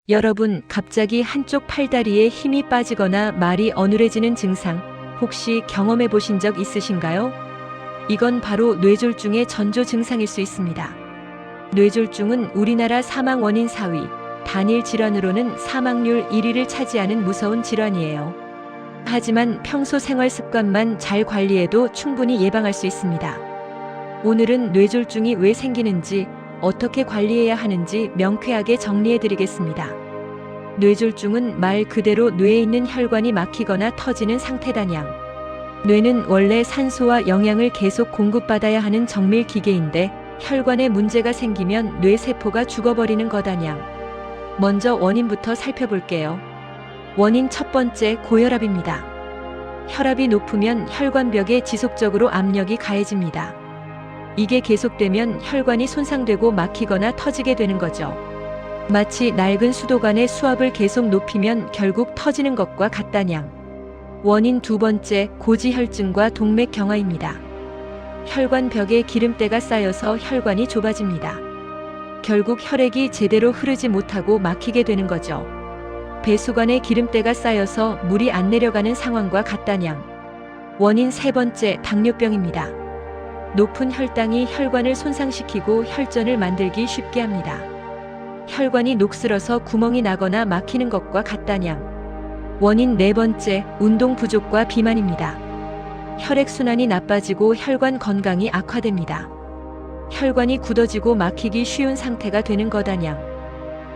여러분, 갑자기 한쪽 팔다리에 힘이 빠지거나 말이 어눌해지는 증상 혹시 경험해 보신 적 있으신가요? 이건 바로 뇌졸중의 전조 증상일 수 있습니다. 뇌졸중은 우리나라 사망 원인 4위, 단일 질환으로는 사망률 1위를 차지하는 무서운 질환이에요. 하지만 평소 생활 습관만 잘 관리해도 충분히 예방할 수 있습니다. 오늘은 뇌졸중이 왜 생기는지, 어떻게 관리해야 하는지 명쾌하게 정리해 드리겠습니다. 뇌졸중은 말 그대로 뇌에 있는 혈관이 막히거나 터지는 상태다냥. 뇌는 원래 산소와 영양을 계속 공급받아야 하는 정밀 기계인데 혈관에 문제가 생기면 뇌세포가 죽어버리는 거다냥. 먼저 원인부터 살펴볼게요. 원인 첫 번째, 고혈압입니다. 혈압이 높으면 혈관벽에 지속적으로 압력이 가해집니다. 이게 계속되면 혈관이 손상되고 막히거나 터지게 되는 거죠. 마치 낡은 수도관의 수압을 계속 높이면 결국 터지는 것과 같다냥. 원인 두 번째, 고지혈증과 동맥경화입니다. 혈관벽에 기름때가 쌓여서 혈관이 좁아집니다. 결국 혈액이 제대로 흐르지 못하고 막히게 되는 거죠. 배수관에 기름때가 쌓여서 물이 안 내려가는 상황과 같다냥. 원인 세 번째, 당뇨병입니다. 높은 혈당이 혈관을 손상시키고 혈전을 만들기 쉽게 합니다. 혈관이 녹슬어서 구멍이 나거나 막히는 것과 같다냥. 원인 네 번째, 운동 부족과 비만입니다. 혈액순환이 나빠지고 혈관 건강이 악화됩니다. 혈관이 굳어지고 막히기 쉬운 상태가 되는 거다냥.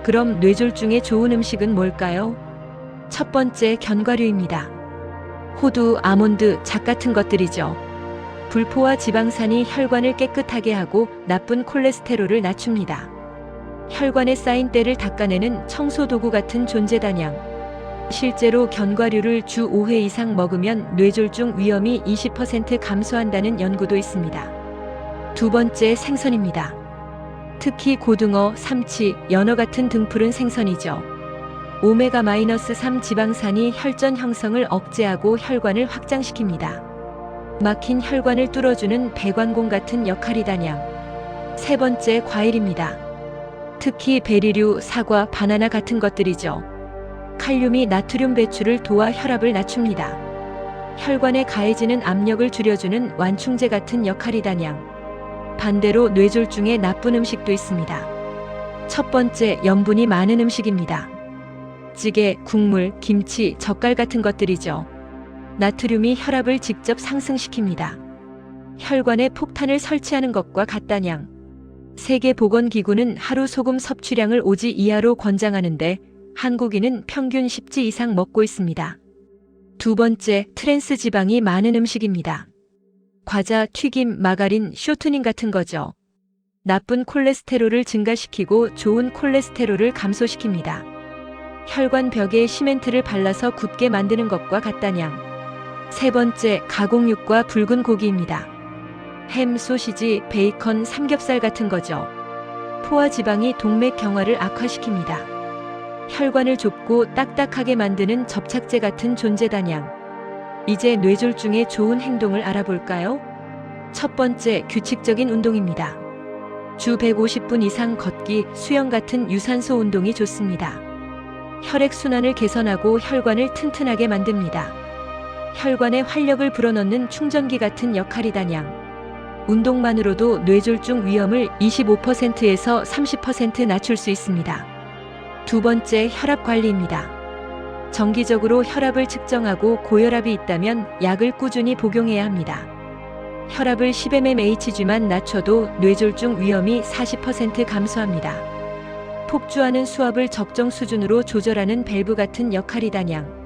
그럼 뇌졸중에 좋은 음식은 뭘까요? 첫 번째, 견과류입니다. 호두, 아몬드, 잣 같은 것들이죠. 불포와 지방산이 혈관을 깨끗하게 하고 나쁜 콜레스테롤을 낮춥니다. 혈관에 쌓인 때를 닦아내는 청소도구 같은 존재다냥. 실제로 견과류를 주 5회 이상 먹으면 뇌졸중 위험이 20% 감소한다는 연구도 있습니다. 두 번째, 생선입니다. 특히 고등어, 삼치, 연어 같은 등푸른 생선이죠. 오메가-3 지방산이 혈전 형성을 억제하고 혈관을 확장시킵니다. 막힌 혈관을 뚫어주는 배관공 같은 역할이다냥. 세 번째, 과일입니다. 특히 베리류, 사과, 바나나 같은 것들이죠. 칼륨이 나트륨 배출을 도와 혈압을 낮춥니다. 혈관에 가해지는 압력을 줄여주는 완충제 같은 역할이다냥. 반대로 뇌졸중에 나쁜 음식도 있습니다. 첫 번째, 염분이 많은 음식입니다. 찌개, 국물, 김치, 젓갈 같은 것들이죠. 나트륨이 혈압을 직접 상승시킵니다. 혈관에 폭탄을 설치하는 것과 같다냥. 세계보건기구는 하루 소금 섭취량을 5지 이하로 권장하는데 한국인은 평균 10지 이상 먹고 있습니다. 두 번째, 트랜스 지방이 많은 음식입니다. 과자, 튀김, 마가린, 쇼트닝 같은 거죠. 나쁜 콜레스테롤을 증가시키고 좋은 콜레스테롤을 감소시킵니다. 혈관 벽에 시멘트를 발라서 굳게 만드는 것과 같다냥. 세 번째, 가공육과 붉은 고기입니다. 햄, 소시지, 베이컨, 삼겹살 같은 거죠. 포화 지방이 동맥경화를 악화시킵니다. 혈관을 좁고 딱딱하게 만드는 접착제 같은 존재다냥. 이제 뇌졸중에 좋은 행동을 알아볼까요? 첫 번째, 규칙적인 운동입니다. 주 150분 이상 걷기, 수영 같은 유산소 운동이 좋습니다. 혈액순환을 개선하고 혈관을 튼튼하게 만듭니다. 혈관에 활력을 불어넣는 충전기 같은 역할이다냥. 운동만으로도 뇌졸중 위험을 25%에서 30% 낮출 수 있습니다. 두 번째, 혈압 관리입니다. 정기적으로 혈압을 측정하고 고혈압이 있다면 약을 꾸준히 복용해야 합니다. 혈압을 10mmHg만 낮춰도 뇌졸중 위험이 40% 감소합니다. 폭주하는 수압을 적정 수준으로 조절하는 밸브 같은 역할이다냥.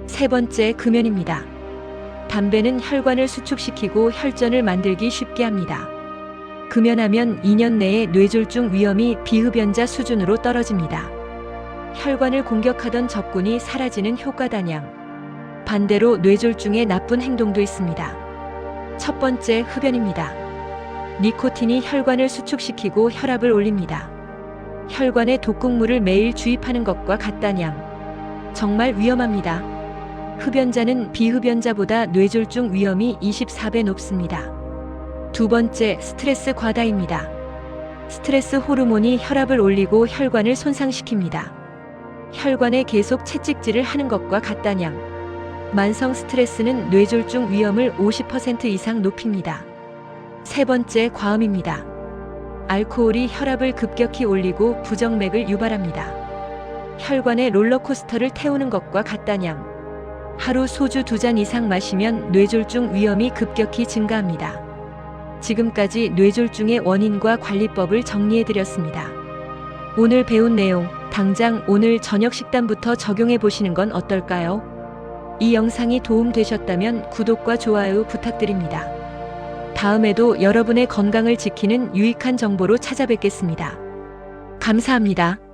세 번째, 금연입니다. 담배는 혈관을 수축시키고 혈전을 만들기 쉽게 합니다. 금연하면 2년 내에 뇌졸중 위험이 비흡연자 수준으로 떨어집니다. 혈관을 공격하던 적군이 사라지는 효과다냥. 반대로 뇌졸중에 나쁜 행동도 있습니다. 첫 번째, 흡연입니다. 니코틴이 혈관을 수축시키고 혈압을 올립니다. 혈관에 독극물을 매일 주입하는 것과 같다냥. 정말 위험합니다. 흡연자는 비흡연자보다 뇌졸중 위험이 24배 높습니다. 두 번째, 스트레스 과다입니다. 스트레스 호르몬이 혈압을 올리고 혈관을 손상시킵니다. 혈관에 계속 채찍질을 하는 것과 같다냥. 만성 스트레스는 뇌졸중 위험을 50% 이상 높입니다. 세 번째, 과음입니다. 알코올이 혈압을 급격히 올리고 부정맥을 유발합니다. 혈관에 롤러코스터를 태우는 것과 같다냥. 하루 소주 2잔 이상 마시면 뇌졸중 위험이 급격히 증가합니다. 지금까지 뇌졸중의 원인과 관리법을 정리해드렸습니다. 오늘 배운 내용, 당장 오늘 저녁 식단부터 적용해 보시는 건 어떨까요? 이 영상이 도움되셨다면 구독과 좋아요 부탁드립니다. 다음에도 여러분의 건강을 지키는 유익한 정보로 찾아뵙겠습니다. 감사합니다.